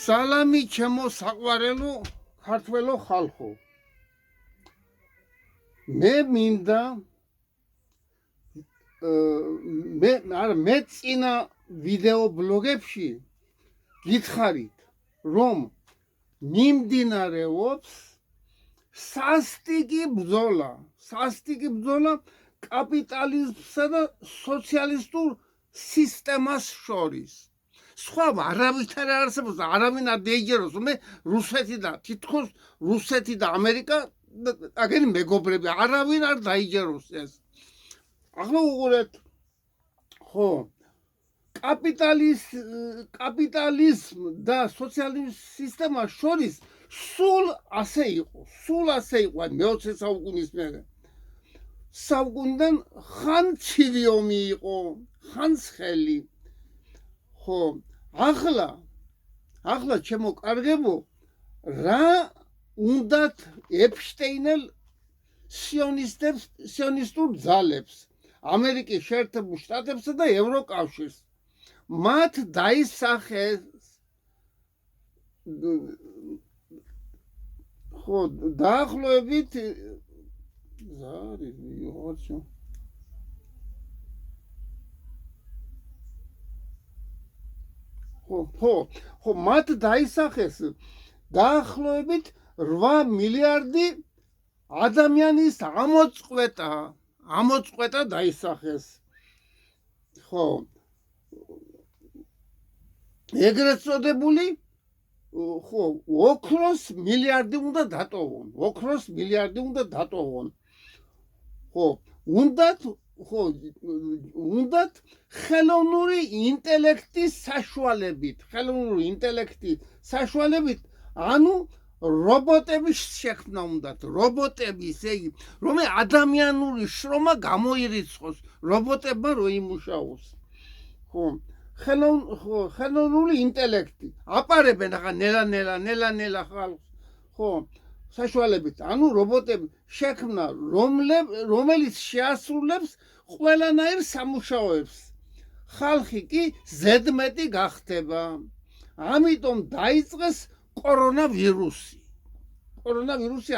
სალამი ჩემო საყვარელო ქართველო ხალხო. მე მინდა მე წინა ვიდეო ბლოგებში გითხარით, რომ მიმდინარეობს სასტიკი ბრძოლა კაპიტალიზმსა და სოციალისტურ სისტემას შორის. სხვა არავითარ არ არსებობს, არავინ არ დაიჯეროს, მე რუსეთი და თითქოს რუსეთი და ამერიკა აგენი მეგობრები, არავინ არ დაიჯეროს ეს. ახლა უყურეთ, ხო, კაპიტალიზმ და სოციალიზმ სისტემა შორის სულ ასე იყო, მე-20 საუკუნის მერე. საუკუნიდან ხან ცივი ომი იყო, ხან ცხელი. ხო, ახლა ჩემო კარგებო, რა უნდათ ეფშტეინელ სიონისტურ ძალებს, ამერიკის შეერთებულ შტატებსა და ევროკავშირს. მათ დაისახეს, ხო, დაახლოებით ხო, მათ დაისახეს დაახლოებით 8 მილიარდი ადამიანის ამოწყვეტა დაისახეს. ხო, ეგრეთ წოდებული, ხო, ოქროს მილიარდი უნდა დატოვონ. ხო, უნდათ ხელოვნური ინტელექტის საშუალებით, ანუ რობოტების შექმნა უნდათ, რომ ადამიანური შრომა გამოირიცხოს, რობოტებმა რო იმუშაოს. ხო, ხელოვნური ინტელექტი აპარებენ ახლა ნელა ხალხს, ხო, საშუალებით, ანუ რობოტები შექმნა, რომელიც შეასრულებს ყველანაირ სამუშაოებს. ხალხი კი ზედმეტი გახდება. ამიტომ დაიწყეს კორონავირუსი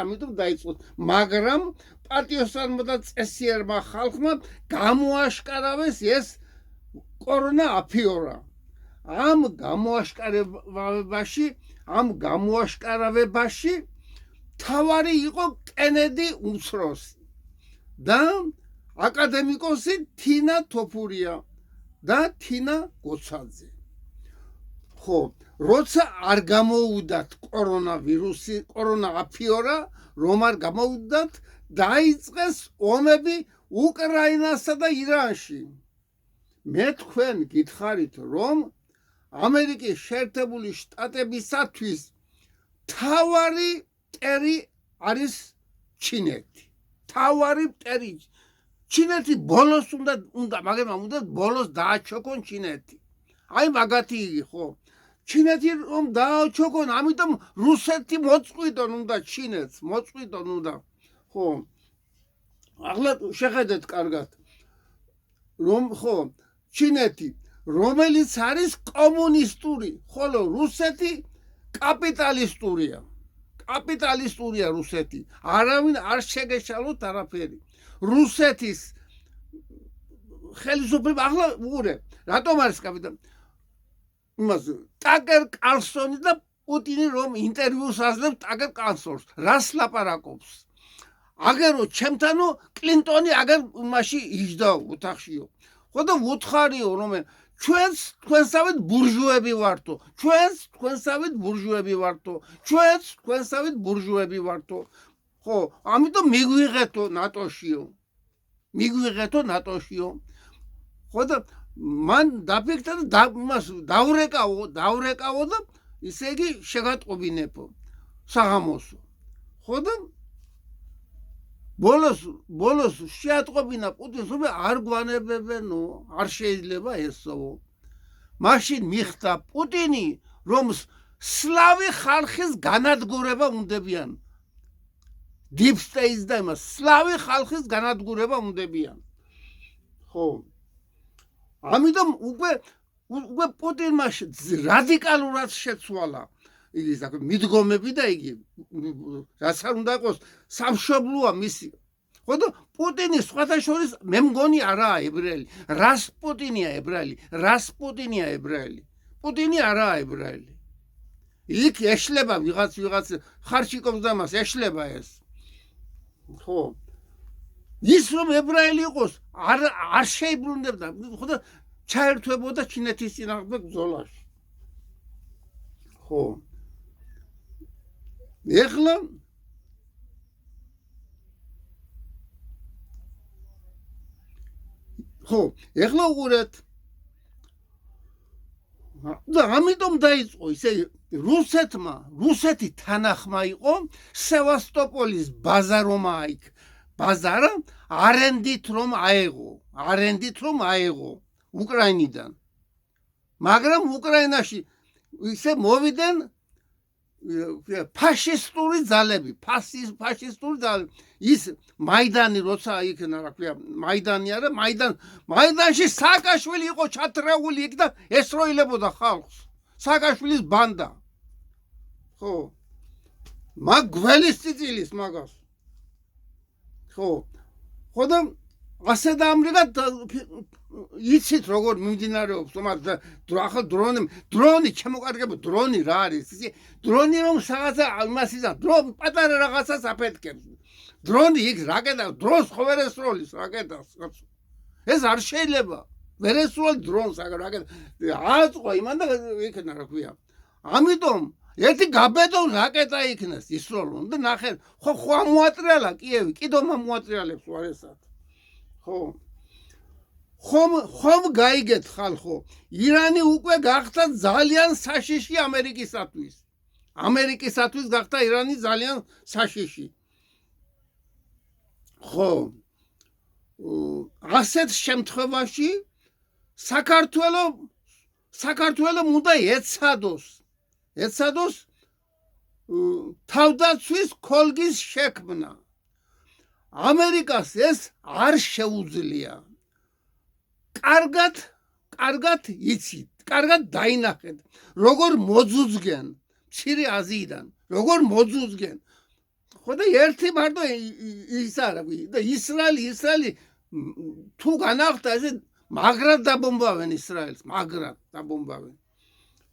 ამიტომ დაიწყოს, მაგრამ პატიოსანმა და წესიერმა ხალხმა გამოაშკარავეს ეს კორონა აფიორა. ამ გამოაშკარავებაში თავარი იყო კენედი უმცროსი და აკადემიკოსი თინა თოფურია და თინა გოცაძე. ხო, როცა არ გამოუდათ კორონა აფიორა, რომ არ გამოუდათ, დაიწყეს ომები უკრაინასა და ირანში. მე თქვენ გითხარით, რომ ამერიკის შეერთებული შტატებისათვის თავარი მტერი არის ჩინეთი. ჩინეთი ბოლოს მაგრამ უნდა ბოლოს დააჩოქონ ჩინეთი. აი მაგათი იგი, ხო. ჩინეთი რომ დააჩოქონ, ამიტომ რუსეთი მოწყვიტონ უნდა ჩინეთს, ხო. ახლა შეხედეთ კარგად, რომ ხო, ჩინეთი, რომელიც არის კომუნისტური, ხოლო რუსეთი კაპიტალისტურია რუსეთი. არავინ არ შეგეშალოთ არაფერი. რუსეთის ხელისუფლება, ახლა უყურე, რატომ არის კაპიტალისტური? ტაკერ კარლსონი და პუტინი რომ ინტერვიუს აძლევს ტაკერ კარლსონს, რას ლაპარაკობს? აგერო ჩემთანო კლინტონი აგერ მასში იჯდა ოთახშიო. ხო და ვუთხარიო, რომ თქვენსავით ბურჟუები ვართო. ხო, ამიტომ მიგვიღეთო ნატოშიო. ხო და მან დაფიქრდა და დავრეკავო და ისე იგი შეგატყობინებო საღამოსო. ხო და ბოლოს შეატყობინა პუტინს, რომ არ გვანებებენო, არ შეიძლება ესო. მაშინ მიხდა პუტინი, რომ სლავი ხალხის განადგურება უნდებიან. Deep State და იმას სლავი ხალხის განადგურება უნდებიან. ხო. ამიტომ უკვე უკვე პუტინმა რადიკალურად შეცვალა ის მიდგომები და იგი რაც არ უნდა იყოს სამშობლოა მისი. ხოდა პუტინი სხვათა შორის მე მგონი არაა ებრაელი. რასპუტინია ებრაელი, რასპუტინია ებრაელი. პუტინი არაა ებრაელი. იქ ეშლება ვიღაც ხარჩიკობს და მას ეშლება ეს. ხო. ის რომ ებრაელი იყოს არ შეიბრუნდებდა. ხოდა ჩაერთვებოდა ჩინეთის წინააღმდეგ ბრძოლაში. ხო. ეხლა ხო, ეხლა უყურეთ. და ამიტომ დაიწყო ისე რუსეთი თანახმა იყო სევასტოპოლის ბაზარომა იქ. ბაზარა არენდით რომ აეღო უკრაინიდან. მაგრამ უკრაინაში ისე მოვიდნენ ფაშისტური ძალები, ის მაიდანი როცა იქნა, რა ქვია, მაიდანი არა, მაიდანში სააკაშვილი იყო ჩათრეული იქ და ესროილებოდა ხალხს. სააკაშვილის ბანდა. ხო. მაგ გველის წიწილის მაგას. ხო. ხოდა ასე დაამრიგად იცით როგორ მიმდინარეობს ახლა დრონი ჩემოკარგება დრონი რა არის ისი დრონი რომ რაღაცა ალმასიზა დრონი პატარა რაღაცას აფეთქებს დრონი იქ რაკეტა დრონს ხო ვერ ესროლის რაკეტას ეს არ შეიძლება ვერ ესროლ დრონს რაკეტა აწყო იმან და იქნა რა ქვია ამიტომ ერთი გაბედონ რაკეტა იქნას ისროლონ და ნახე ხო ამოატრიალა კიევი კიდო მომატრიალებს ვარესად ხო ხომ გაიგეთ ხალხო ირანი უკვე გახდა ძალიან საშიში ამერიკისათვის გახდა ირანი ძალიან საშიში ხო ასეთ შემთხვევაში საქართველო უნდა ეცადოს თავდაცვის ქოლგის შექმნა ამერიკას ეს არ შეუძლია კარგად იცით, კარგად დაინახეთ, როგორ მოძუძგენ მცირე აზიიდან, როგორ მოძუძგენ. ხო და ერთი მარტო ის არა და ისრაელი თუ განახდა ესე მაგრად დაბომბავენ ისრაელს, მაგრად დაბომბავენ.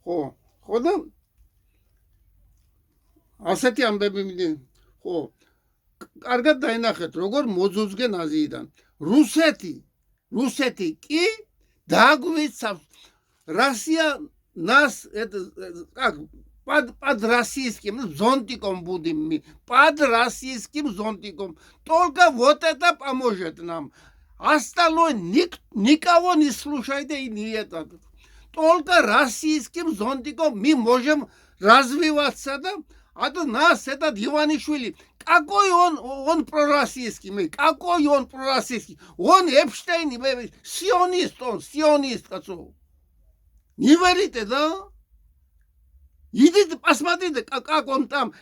ხო და ასეთი ამბები მიდნენ. ხო კარგად დაინახეთ, როგორ მოძუძგენ აზიიდან. რუსეთი კი დაგვიცავს Россия нас под российским зонтиком будем под российским зонтиком только вот это поможет нам остальное никого не слушайте и не это только российским зонтиком мы можем развиваться да а то нас этот Иванишвили какой он пророссийский какой он пророссийский он Эпштейн сионист кацо не верите да идите посмотрите как он там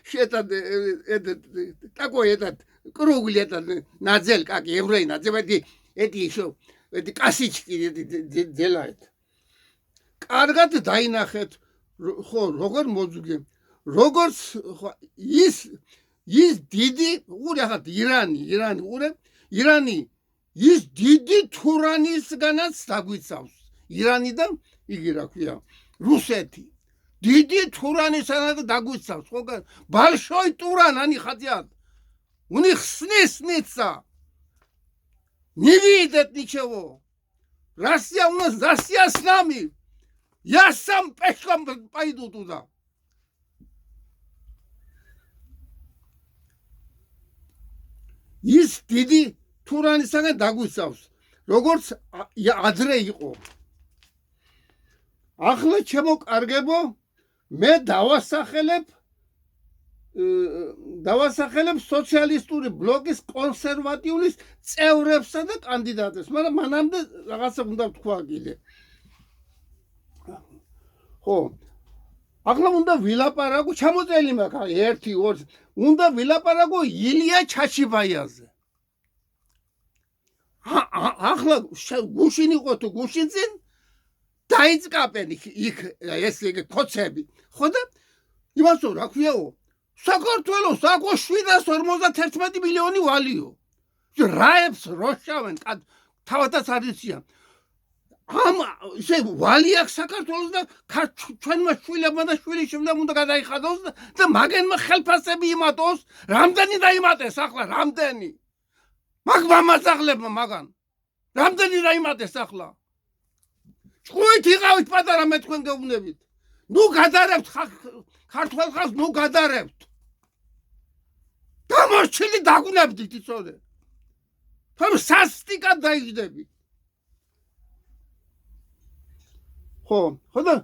такой этот круглый этот надзель как еврей надзель эти еще эти косички делает კარგად დაინახეთ ხო როგორ მოძუგე როგორც ის დიდი უყურე ირანი ის დიდი თურანისგანაც დაგვიცავს ირანი და იგი რა ქვია რუსეთი დიდი თურანისგანაც დაგვიცავს ხო ბალშოი туран они хотят у них сны снится не видят ничего Россия у нас Россия с нами я сам пешком пойду туда ის დიდი თურანისგან დაგვიცავს როგორც ადრე იყო ახლა ჩემოკარგებო მე დავასახელებ სოციალისტური ბლოკის კონსერვატიულის წევრებსა და კანდიდატებს მაგრამ მანამდე რაღაცა უნდა ვთქვა კიდე ხო ახლა უნდა ვილაპარაკო ჩამოწელი მაქვს 1 2 უნდა ვილაპარაკო ილია ჩაჩიბაიაზე ახლა გუშინ იყო თუ გუშინ წინ დაიწყაპენ იქ ეს კოცები ხო და იმას რა ქვიაო საქართველოს აქ 751 მილიონი ვალიო რაებს როშავენ თავადაც არიციან ამ ისე ვალი აქვს საქართველოს და ჩვენმა შვილებმა და შვილიშვილებმა უნდა გადაიხადოს და მაგენმა ხელფასები იმატოს რამდენი დაიმატეს ახლა რამდენი მაგ მამაცაღლებმა მაგან რამდენი დაიმატეს ახლა ჭუით იყავით პატარა მე თქვენ გეუბნებით ნუ გადარებთ ქართველ ხალხს ნუ გადარებთ დამორჩილი დაგუნებდით იცოდე თორემ სასტიკად დაიჯდებით ხო და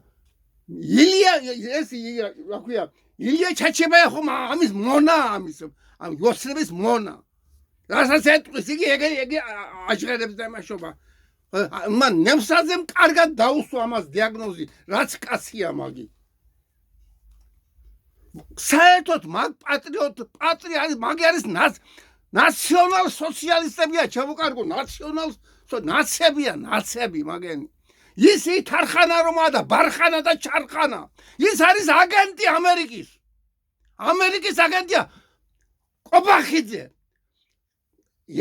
ილია ეს რა ქვია ილია ჩაჩებია ხომ ამის მონა ამის ამ იოსების მონა რასაც ეტყვის იგი ეგ აჟღერებს დამაშობა მან ნემსაძემ კარგად დაუსვა ამას დიაგნოზი რაც კაცია მაგი საერთოდ მაგ პატრიოტი მაგი არის ნაციონალ სოციალისტებია ჩამოკარგო ნაციებია ნაციები მაგენი ის ითარხანა რომა და ბარხანა და ჩარხანა ის არის აგენტი ამერიკის აგენტია კობახიძე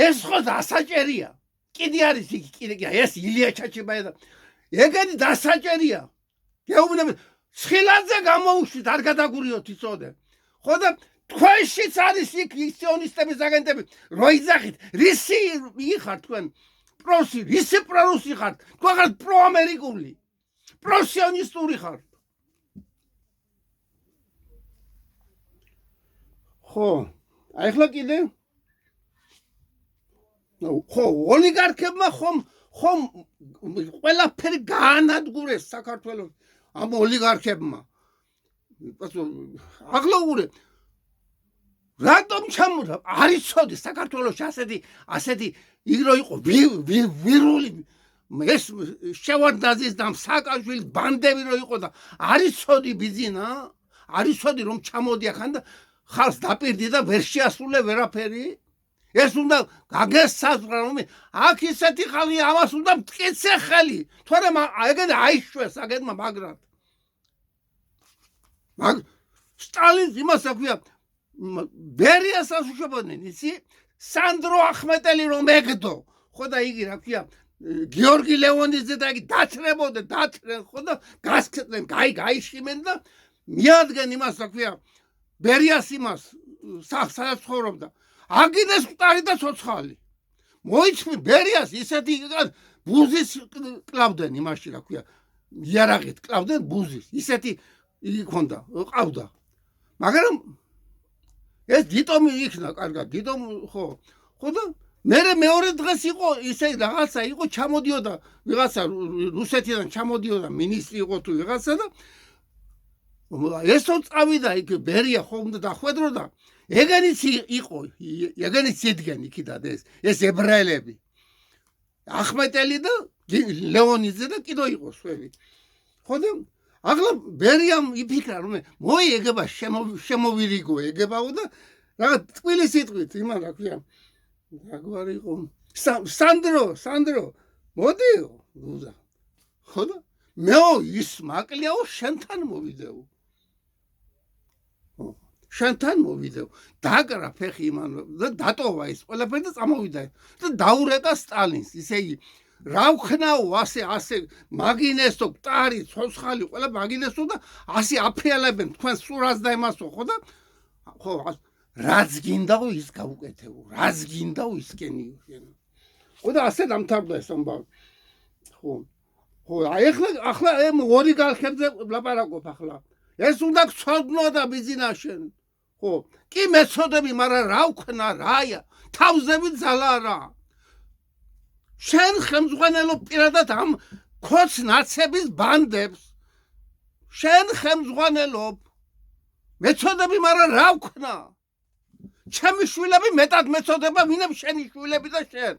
ეს ხო დასაჭერია კიდე არის იგი კიდე ეს ილია ჩაჩებაია და ეგენი დასაჭერია გეუბნები ცხილაძე გამოუშვით არ გადაგურიოთ იცოდე ხო და თქვენშიც არის იქ სიონისტების აგენტები რო იძახით რისი იხარ თქვენ რისი პრორუსი ხართ თქვენ ხართ პროამერიკული პროსიონისტური ხართ ხო ახლა კიდე ხო ოლიგარქებმა ხომ ყველაფერი გაანადგურეს საქართველოს ამ ოლიგარქებმა აღლაურე რატომ ჩამოდა არის ცოდი საქართველოს ასეთი იგრო იყო ვირული ეს შევარდაძის და სააკაშვილის ბანდები რო იყო და არის ცოდი ბიზინა არის ცოდი რომ ჩამოდიახან და ხალხს დაპირდი და ვერ შეასრულე ვერაფერი ეს უნდა გაგესაზღვრა რომ აქ ისეთი ხალხი ამას უნდა მტკიცე ხელი თორემ ეგენ აიშვეს აგენმა მაგრად მაგ სტალინს იმას აქვია ბერიას ასუშობდნენ ისი სანდრო ახმეტელი რომ ეგდო ხო და იგი რა ქვია გიორგი ლეონიძე და იგი დათრენ ხო და გასკდნენ გაიშიმენ და მიადგენ იმას რა ქვია ბერიას იმას სადაც ცხოვრობდა აგინეს მყარი და ცოცხალი მოიწვი ბერიას ისეთი ბუზის კლავდნენ იმაში რა ქვია იარაღით კლავდნენ ბუზის ისეთი იგი ქონდა ყავდა მაგრამ ეს დიტომი იქნა კარგად დიტომ ხო და მეორე დღეს იყო ისე რაღაცა იყო ჩამოდიოდა ვიღაცა რუსეთიდან ჩამოდიოდა მინისტრი იყო თუ ვიღაცა და ესო წავიდა იქ ბერია ხო უნდა დახვედრო და ეგენიც იყო ეგენიც იდგენ იქიდან ეს ებრაელები ახმეტელი და ლეონიძე და კიდო იყო სხვები ხო და აღლა ბერიამ იფიქრა რომ მოიეგება შემოვირიგო ეგებაო და რაღაც ტყილი სიტყვით იმან რა ქვია რაგვარი იყო სანდრო მოდიო ლუზა ხო და მეო ის მაკლიაო შენთან მოვიდეო შენთან მოვიდეო დაკრა ფეხი იმან და დატოვა ის ყველაფერი და წამოვიდა და დაურეკა სტალინს ისე იგი რა ვხნაო ასე მაგინესო მტარი ცოცხალი ყველა მაგინესო და ასე აფრიალებენ თქვენ სურას და იმასო ხო და ხო რაც გინდაო ის გავუკეთებო რაც გინდაო ის კენიო ხო და ასე დამთავრდა ეს ამბავი ხო ახლა ორი გალხებზე ლაპარაკობ ახლა ეს უნდა გწოდნო და ბიზინაშენ ხო კი მეცოდები მაგრამ რა ვქნა რაია თავზები ძალა რა შენ ხელმძღვანელობ პირადად ამ ქოც ნაცების ბანდებს შენ ხელმძღვანელობ მეცოდები მაგრამ რა ვქნა ჩემი შვილები მეტად მეცოდება ვინმე შენი შვილები და შენ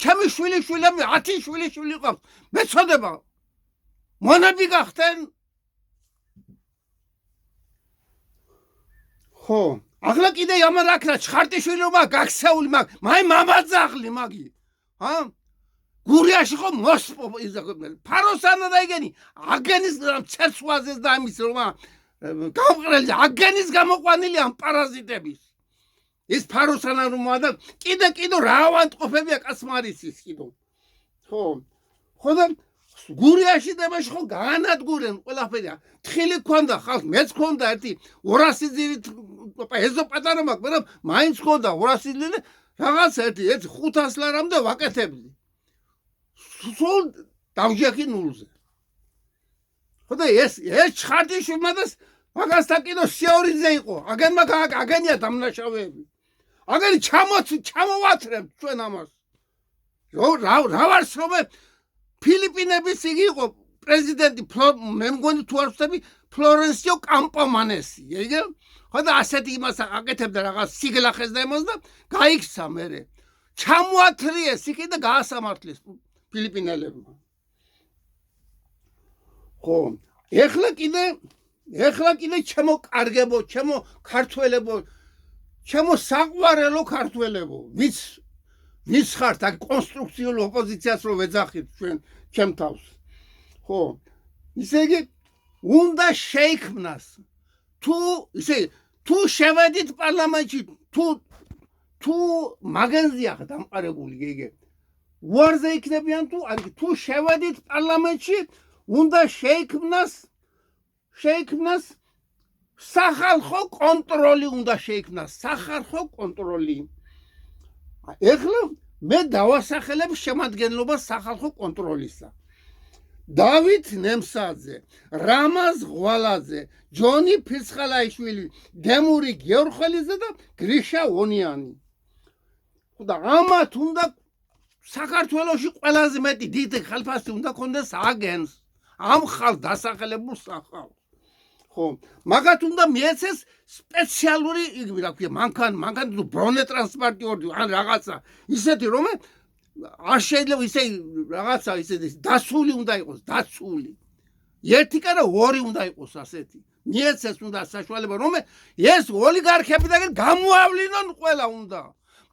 ჩემი შვილები 10 შვილი ყავს მეცოდება მონები გახდნენ ხო ახლა კიდე ამარაკრა ჩხარტიშვილობა გაქცეული მაგ მაი მამაძაღლი მაგი გურიაში ხო მოსპო ფაროსანა და იგენი აგენის ცერცვაზეს და ამის რომ გამყრელი აგენის გამოყვანილი ამ პარაზიტების ის ფაროსანა რომ და კიდე რავანტყოფებია კასმარისის კიდო ხო ხოდა გურიაში დაბაში ხო განადგურენ ყველაფერია თხილი ქონდა ხალხ მეც ქონდა ერთი 200 ძირით ეზო პატარა მაქვს მაგრამ მაინც ქონდა 200 ძირი რაღაც ერთი 500 ლარამდე ვაკეთებდი სულ დავჯექი ნულზე ხოდა ეს ჩხარტიშვილმა და მაგასთან კიდო სიორიძე იყო აგენმა აგენია დამნაშავეები აგენი ჩამოვათრებ ჩვენ ამას რა ვარსობებ ფილიპინების იგი იყო პრეზიდენტი მე მგონი თუ არ ვხსნები ფლორენსიო კამპომანესი იგი ხოდა ასეთი იმას აკეთებდა რაღაც სიგლახეს და იმას და გაიქცა მერე ჩამოათრიეს იქ და გაასამართლეს ფილიპინელებმა ხო ეხლა კიდე ჩემო კარგებო ჩემო ქართველებო ჩემო საყვარელო ქართველებო ვის ხართ აქ კონსტრუქციულ ოპოზიციას რო ვეძახით ჩვენ ჩემ თავს ხო ისე იგი უნდა შეიქმნას თუ შევედით პარლამენტში თუ მაგენზია დამყარებული იგი უარზე იქნებიან თუ შევედით პარლამენტში უნდა შეიქმნას სახალხო კონტროლი უნდა შეიქმნას სახალხო კონტროლი ეხლა მე დავასახელებ შემადგენლობას სახალხო კონტროლისა დავით ნემსაძე რამაზ ღვალაძე ჯონი ფირცხალაიშვილი გემური გიორხელიძე და გრიშა ონიანი და ამათ უნდა საქართველოში ყველაზე მეტი დიდი ხალხასი უნდა კონდეს აგენს ამ ხალხ დასახელებულ სახალხს ხო მაგათ უნდა მიეცეს სპეციალური იგივე რა ქვია მანქან თუ ბრონე ტრანსპორტიორი ან რაღაცა ისეთი რომ არ შეიძლება ისე რაღაცა ისეთი დასული უნდა იყოს დაცული ერთი კარა ორი უნდა იყოს ასეთი მიეცეს უნდა საშუალება რომ ეს ოლიგარქები და გამოავლინონ ყველა უნდა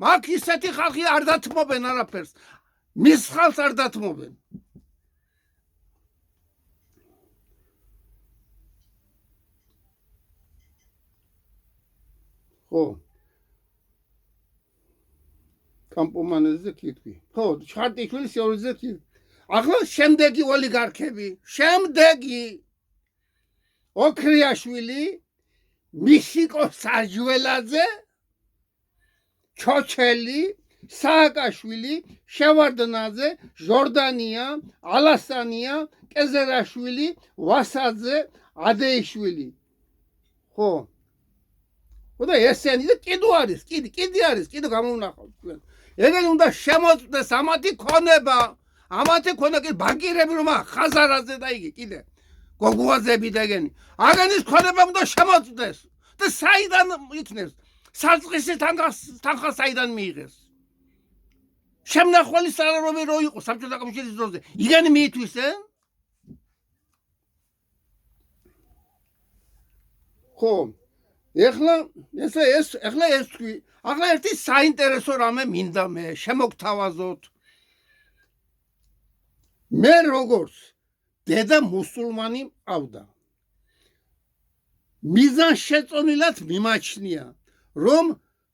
მაგ ისეთი ხალხი არ დათმობენ არაფერს მის ხალხს არ დათმობენ ხო კამპომანეზე კითხვი ხო ჩხარტიშვილის სიორიძე კითხვი ახლა შემდეგი ოლიგარქები ოქრიაშვილი მიშიკო საჯველაძე ჩოჩელი სააკაშვილი შევარდნაძე ჟორდანია ალასანია კეზერაშვილი ვასაძე ადეიშვილი ხო ხოდა ესენი და კიდე არის გამოვნახავთ ჩვენ ეგენი უნდა შემოწმდეს ამათი ქონება კი ბანკირები რომ ხაზარაზე და იგი კიდე გოგუაზები და ეგენი აგენის ქონება უნდა შემოწმდეს და საიდან იქნებს საწყისი თანხა საიდან მიიღეს შემნახველი სალაროვი რო იყო საბჭოთა კავშირის დროზე იგენი მიითვისენ ხო ეხლა თქვი ახლა ერთი საინტერესო რამე მინდა მე შემოგთავაზოთ მე როგორც დედა მუსულმანი მყავდა მიზანშეწონილად მიმაჩნია რომ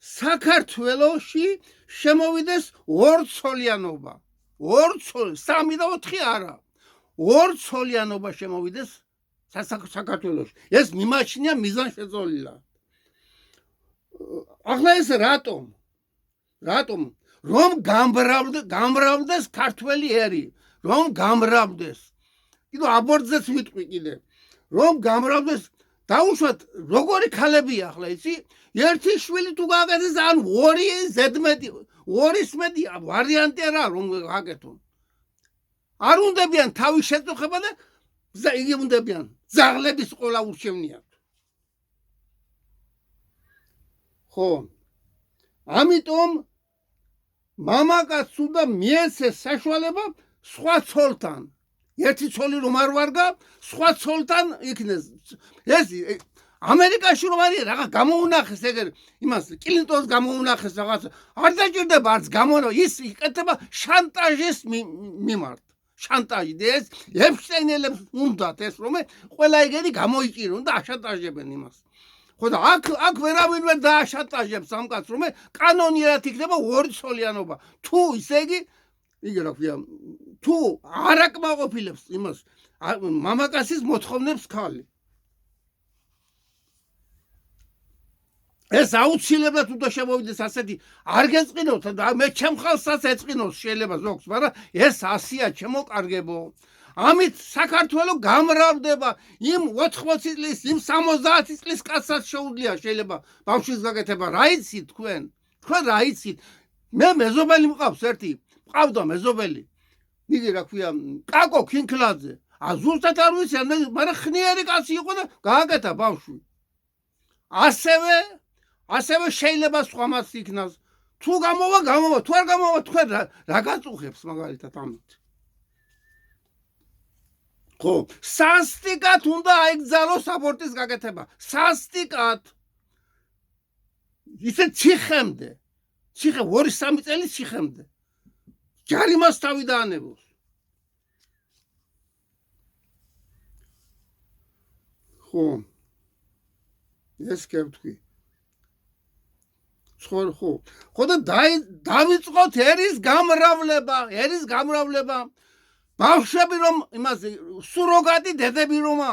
საქართველოში შემოვიდეს ორცოლიანობა სამი და 4 არა ორცოლიანობა შემოვიდეს საქართველოში ეს მიმაჩნია მიზანშეწონილად ახლა ეს რატომ რომ გამრავლდეს ქართველი ერი რომ გამრავლდეს კიდე აბორტზეც ვიტყვი კიდე რომ გამრავლდეს დაუშვათ როგორი ქალებია ახლა იცი ერთი შვილი თუ გააკეთეს ან ორი ზედმეტი ორის მეტი ვარიანტი არა რომ გააკეთონ არ უნდებიან თავის შეწუხება და იგი უნდებიან ძაღლების ყოლა ურჩევნიათ ხო ამიტომ მამაკაცს უნდა მიეცეს საშუალება სხვა ცოლთან ერთი ცოლი რომ არ ვარგა სხვა ცოლთან იქნეს ეს ამერიკაში რომ არის რაღაც გამოუნახეს ეგერ იმას კლინტონს გამოუნახეს რაღაც არ დაჭირდება არც გამო ის იკეთება შანტაჟის მიმართ შანტაჟი ეს ეფშტაინელებს უნდათ ეს რომ ყველა ეგენი გამოიჭირონ და აშანტაჟებენ იმას ხო და აქ ვერავინ ვერ დააშანტაჟებს ამ კაცს რომ კანონიერად იქნება 2 ცოლიანობა თუ ისე იგი რა ქვია თუ არ აკმაყოფილებს იმას მამაკაცის მოთხოვნებს ხალი ეს აუცილებლად უნდა შემოვიდეს ასეთი არ გეწყინოთ და მე ჩემ ხალხსაც ეწყინოს შეიძლება ზოგს მაგრამ ეს 100-ია ჩემო კარგებო ამით საქართველოს გამრავდება იმ 80 წლის იმ 70 წლის კაცსაც შეუძლია შეიძლება ბავშვის გაკეთება რა იცით თქვენ რა იცით მე მეზობელი მყავს ერთი მყავდა მეზობელი იგი რა ქვია კაკო ქინქლაძე ზუსტად არ ვიცი მაგრამ ხნიერი კაცი იყო და გააკეთა ბავშვი ასევე შეიძლება სხვამაც იქნას თუ გამოვა თუ არ გამოვა თქვენ რა გაწუხებს მაგალითად ამით ხო სასტიკად უნდა აიგზავნოს აბორტის გაკეთება სასტიკად ისე ციხემდე 2-3 წელი ციხემდე ჯარიმას თავი დაანებოს ხო ეს კეთვი ხო და დავიწყოთ ერის გამრავლება ბავშვები რომ იმას სუროგატი დედები რომა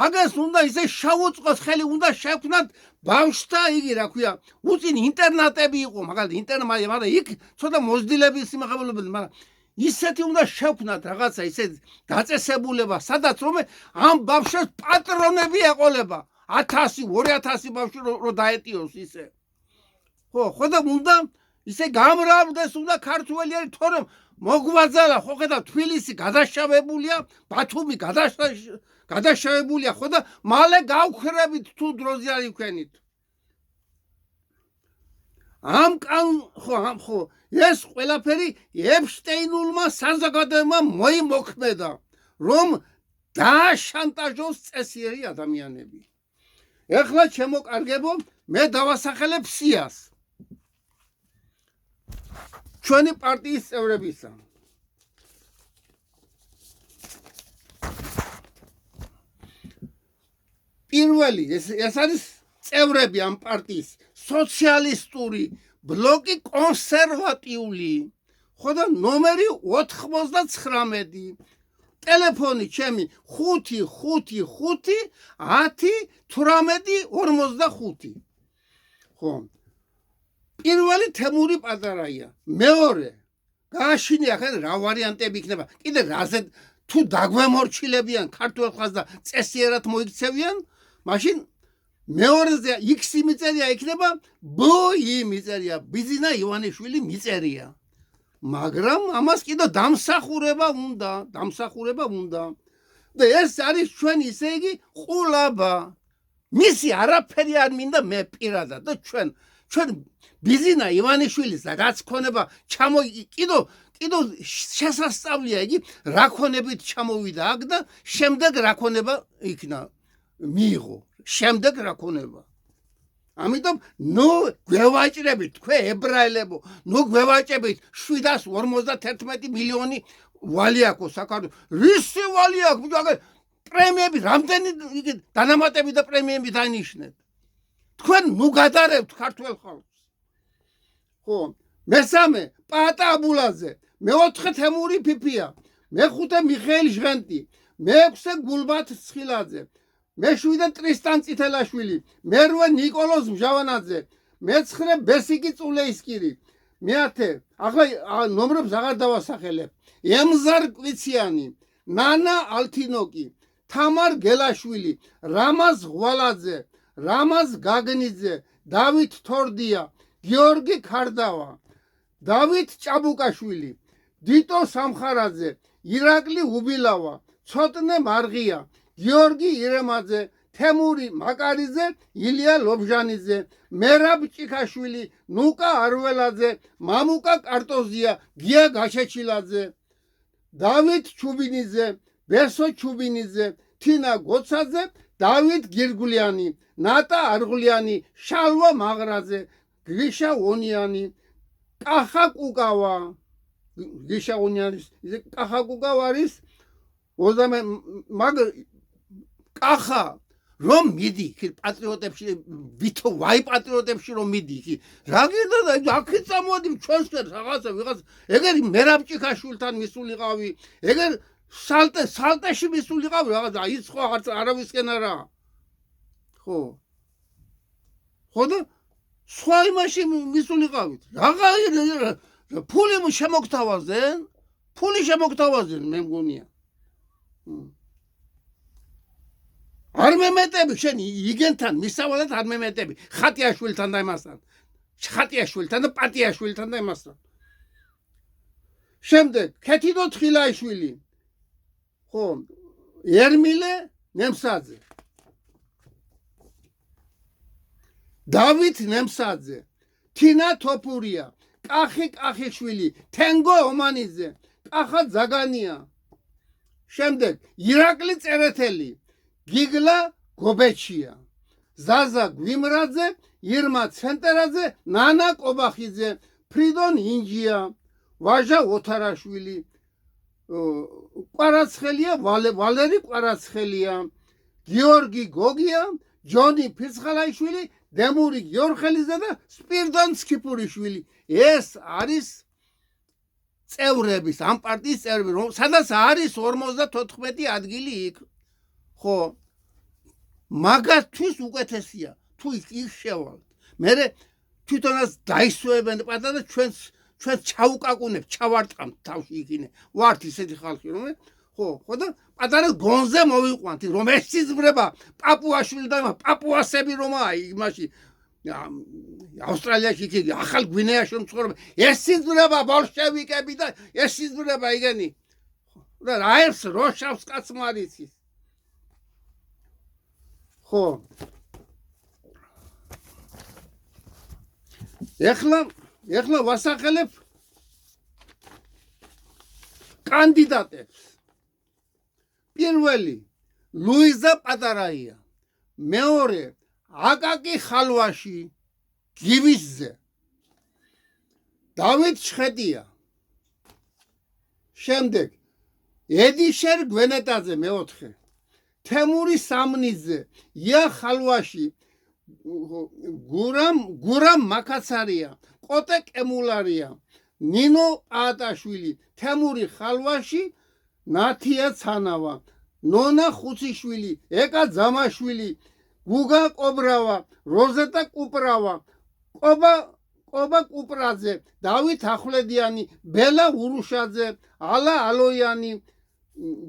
აგას უნდა ისე შავუწყოს ხელი უნდა შექმნათ ბავშვთა იგი რა ქვია უწინ ინტერნატები იყო მაგალითად ინტერნატი მაგრამ იქ ცოტა მოზრდილების სიმაღლებელები მაგრამ ისეთი უნდა შექმნათ რაღაცა ისე დაწესებულება სადაც რომ ამ ბავშვებს პატრონები ეყოლება 1000 2000 ბავშვი რო დაეტიოს ისე ხო და უნდა ისე გამრავლდეს უნდა ქართველი არის თორემ მოგვაძალა ხო ხედა თბილისი გადაშავებულია ბათუმი გადაშავებულია ხო და მალე გავხრებით თუ დროზე არ იქვენით ხო ეს ყველაფერი ეფშტეინულმა საზოგადოებამ მოიმოქმედა რომ დააშანტაჟოს წესიერი ადამიანები ეხლა ჩემო კარგებო მე დავასახელებ სიას ჩვენი პარტიის წევრებისა პირველი ეს არის წევრები ამ პარტიის სოციალისტური ბლოკი კონსერვატიული ხო და ნომერი 99 ტელეფონი ჩემი 555101845 ხო პირველი თემური პატარაია მეორე გააშინია ხან რა ვარიანტები იქნება კიდე რაზე თუ დაგვემორჩილებიან ქართულ ხალხს და წესიერად მოიქცევიან მაშინ მეორეზე X მიწერია იქნება B მიწერია ბიზინა ივანიშვილი მიწერია მაგრამ ამას კიდე დამსახურება უნდა და ეს არის ჩვენ ისე იგი ყულაბა მისი არაფერი არ მინდა მე პირადად და ჩვენ ბიზინა ივანიშვილის რაც ქონება კიდე შესასწავლია იგი რა ქონებით ჩამოვიდა აქ და შემდეგ რა ქონება იქნა მიიღო შემდეგ რა ქონება ამიტომ გვევაჭრებით თქვენ ებრაელებო გვევაჭრებით 751 მილიონი ვალი აქვს საქართველოს რისი ვალი აქვს პრემიები რამდენი დანამატები და პრემიები დანიშნეთ თქვენ გადარევთ ქართულ ხალხს ხო მესამე პატაბულაძე მეოთხე თემური ფიფია მეხუთე მიხეილ ჟღენტი მეექვსე გულბათ ცხილაძე მეშვიდე ტრისტან წითელაშვილი მერვე ნიკოლოზ მჟავანაძე მეცხრე ბესიკი წულეისკირი მეათე ახლა ნომრებს აღარ დავასახელებ ემზარ კვიციანი ნანა ალთინოკი თამარ გელაშვილი რამაზ ღვალაძე რამაზ გაგნიძე დავით თორდია გიორგი ქარდავა დავით ჭაბუკაშვილი დიტო სამხარაძე ირაკლი უბილავა ცოტნე მარღია გიორგი ირემაძე თემური მაკარიძე ილია ლობჟანიძე მერაბ ჭიქაშვილი ნუკა არველაძე მამუკა კარტოზია გია გაშეჩილაძე დავით ჩუბინიძე ბესო ჩუბინიძე თინა გოცაძე დავით გირგვლიანი, ნატა არღვლიანი, შალვა მაღრაძე, გრიშა ონიანი, კახა კუკავა, გრიშა ონიანის, კახა კუკავა არის 20 მაგ კახა რომ მიდი პატრიოტებში ვითო ვაი პატრიოტებში რომ მიდი იქ რა გინდა და აქეთ წამოდი ჩვენსკენ რაღაცა ვიღაც ეგერი მერაბჭიქაშვილთან მისულიყავი ეგერ სალტეში მისულიყავი რაღაცა ის ხო არავისკენ არა ხო და სხვა იმაში მისულიყავით რაღა ფული შემოგთავაზენ მე მგონია არ მემეტები შენ იგენთან მისავალად არ მემეტები ხატიაშვილთან და იმასთან ხატიაშვილთან და პატიაშვილთან და იმასთან შემდეგ ქეთიდო თხილაიშვილი ხო ერმილე ნემსაძე დავით ნემსაძე თინა თოფურია კახიშვილი თენგო ომანიძე კახა ზაგანია შემდეგ ირაკლი წერეთელი გიგლა გობეჩია ზაზა გვიმრაძე ირმა ცენტერაძე ნანა კობახიძე ფრიდონ ინჯია ვაჟა ოთარაშვილი კვარაცხელია ვალერი კვარაცხელია გიორგი გოგია ჯონი ფირცხალაიშვილი დემური გიორხელიძე და სპირდონ სკიპურიშვილი ეს არის წევრების ამ პარტიის წევრები რომ სადაც არის 54 ადგილი იქ ხო მაგათთვის უკეთესია თუ ის შევალთ მე თვითონაც დაისვევენ პატარა ჩვენ ჩაუკაკუნებ ჩავარტყამთ თავში იქინე ვართ ისეთი ხალხი რომ ხო და პატარა გონზე მოვიყვანთ რომ ეს სიზმრება პაპუაშვილი და პაპუასები რომაა იმაში ავსტრალიაში კი ახალ გვინეაში რომ ცხოვრობენ ეს სიზმრება ბოლშევიკები და ეს სიზმრება იგენი და რაებს როშავს კაცმარიცის ხო ეხლა ვასახელებ კანდიდატებს პირველი ლუიზა პატარაია მეორე აკაკი ხალვაში გივისზე დავით ჩხეტია შემდეგ ედიშერ გვენეტაძე მეოთხე თემური სამნიძე ია ხალვაში გურამ მაკაცარია კოტე კემულარია ნინო პაატაშვილი თემური ხალვაში ნათია ცანავა ნონა ხუციშვილი ეკა ძამაშვილი გუგა კობრავა როზეტა კუპრავა ყობა კუპრაძე დავით ახვლედიანი ბელა ურუშაძე ალა ალოიანი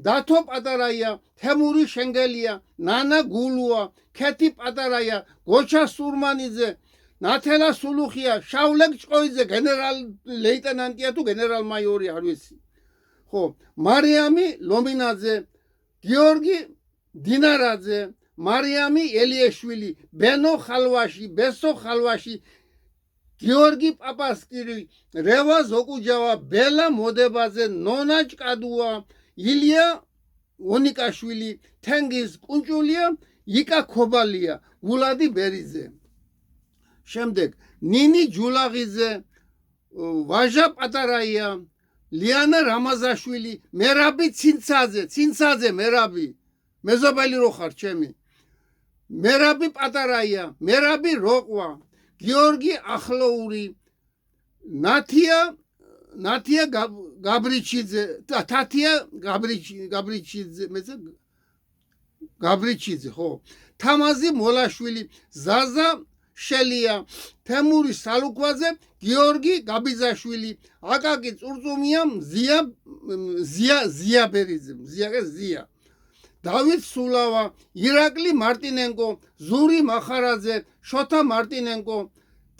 დათო პატარაია თემური შენგელია ნანა გულუა ქეთი პატარაია გოჩა სურმანიძე ნათელა სულუხია შავლეკ ჭყოიძე გენერალ ლეიტენანტია თუ გენერალ მაიორი არ ვიცი ხო მარიამი ლომინაძე გიორგი დინარაძე მარიამი ელიეშვილი ბენო ხალვაში გიორგი პაპასკირი რევა ზოკუჯავა ბელა მოდებაძე ნონა ჭკადუა ილია ონიკაშვილი თენგიზ კუნჭულია იკა ქობალია გულადი ბერიძე შემდეგ ნინი ჯულაღიძე ვაჟა პატარაია ლიანა რამაზაშვილი მერაბი ცინცაძე მერაბი მეზობელი რო ხარ ჩემი მერაბი პატარაია მერაბი როყვა გიორგი ახლოური ნათია გაბრიჩიძე თათია გაბრიჩიძე ხო თამაზი მოლაშვილი ზაზა შელია თემური სალუქვაძე გიორგი გაბიძაშვილი აკაკი წურწუმია ზია ბერიძე ზია დავით სულავა ირაკლი მარტინენკო ზური მახარაძე შოთა მარტინენკო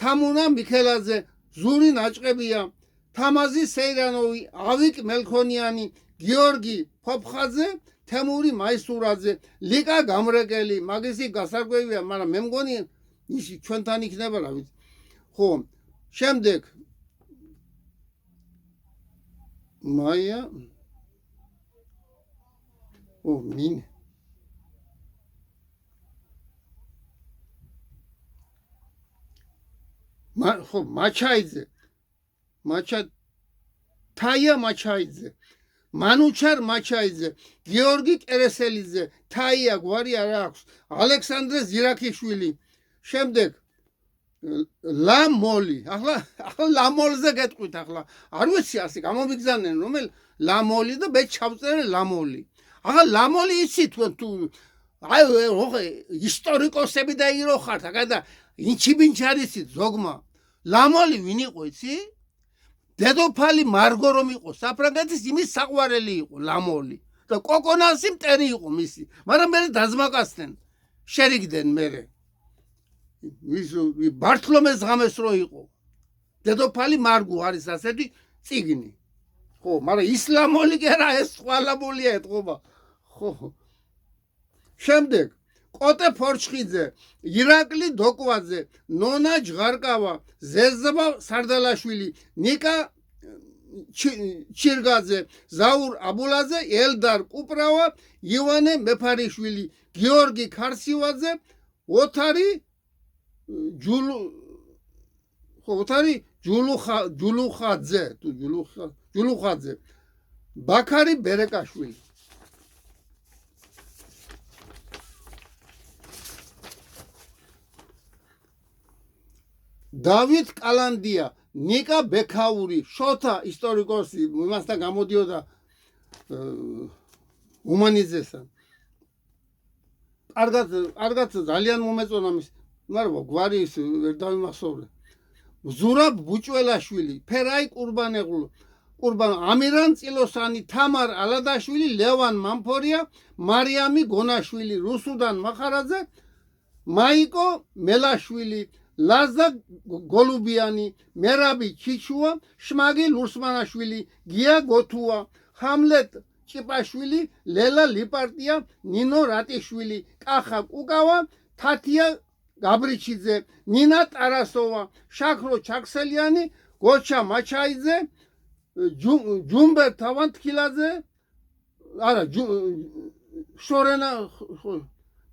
თამუნა მიქელაძე ზური ნაჭყებია თამაზი სეირანოვი ავიკ მელქონიანი გიორგი ფოფხაძე თემური მაისურაძე ლიკა გამრეკელი მაგისი გასარკვევია მაგრამ მე მგონი ისი ჩვენთან იქნება რა ვიცი ხო შემდეგ მაია მინ ხო მაჩაიძე თაია მაჩაიძე მანუჩარ მაჩაიძე გიორგი კერესელიძე თაია გვარი არ აქვს ალექსანდრე ზირაქიშვილი შემდეგ ლამოლი ახლა ლამოლზე გეტყვით ახლა არ ვიცი ასე გამომიგზავნენ რომელ ლამოლი და მე ჩავწერე ლამოლი ახლა ლამოლი იცი თუ აი ხო ისტორიკოსები და ირო ხართ და ინჩიბინჩი არის ზოგმა ლამოლი ვინ იყო იცი დედოფალი მარგო რომ იყო საფრანგეთის იმის საყვარელი იყო ლამოლი და კოკონასი მტერი იყო მისი მაგრამ მე დაზმაკასდნენ შერიგდნენ მე ბართლომეს ღამეს რო იყო დედოფალი მარგო არის ასეთი წიგნი ხო მაგრამ ისლამოლი კი არა ეს სხვა ლამოლია ეთყობა ხო შემდეგ კოტე ფორჩხიძე ირაკლი დოკვაძე ნონა ჯღარკავა ზეზბა სარდალაშვილი ნიკა ჩირგაძე ზაურ აბულაძე ელდარ კუპრავა ივანე მეფარიშვილი გიორგი ქარსივაძე ოთარი ჯულუხაძე ბაქარი ბერეკაშვილი დავით კალანდია ნიკა ბექაური შოთა ისტორიკოსი იმასთან გამოდიოდა უმანიზესთან კარგად ძალიან მომეწონა მის მაგრამ გვარი ის ვერ დავიმახსოვრე ზურაბ ბუჭველაშვილი ფერაი ყურბან ამირან წილოსანი თამარ ალადაშვილი ლევან მამფორია მარიამი გონაშვილი რუსუდან მახარაძე მაიკო მელაშვილი ლაზა გოლუბიანი მერაბი ჩიჩუა შმაგი ლურსმანაშვილი გია გოთუა ხამლეტ ჭიპაშვილი ლელა ლიპარტია ნინო რატიშვილი კახა კუკავა თათია გაბრიჩიძე ნინა ტარასოვა შაქრო ჩაქსელიანი გოჩა მაჩაიძე ჯუმბერ თავანთქილაძე არა შორენა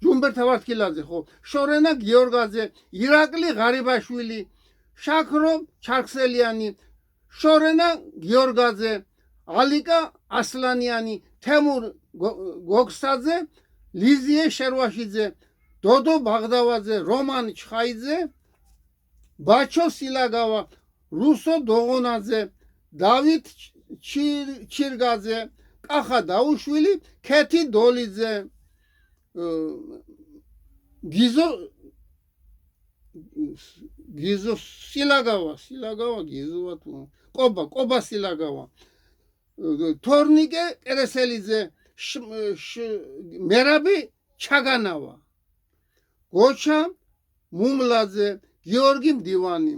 ჯუმბერ თავანთქილაძე ხო შორენა გიორგაძე ირაკლი ღარიბაშვილი შაქრო ჩაქსელიანი შორენა გიორგაძე ალიკა ასლანიანი თემურ გოგსაძე ლიზიე შერვაშიძე დოდო ბაღდავაძე რომან ჩხაიძე ბაჩო სილაგავა რუსო დოღონაძე დავით ჩირგაძე კახა დაუშვილი ქეთი დოლიძე გიზო სილაგავა გიზოა თუ კობა სილაგავა თორნიკე კერესელიძე მერაბი ჩაგანავა გოჩა მუმლაძე გიორგი მდივანი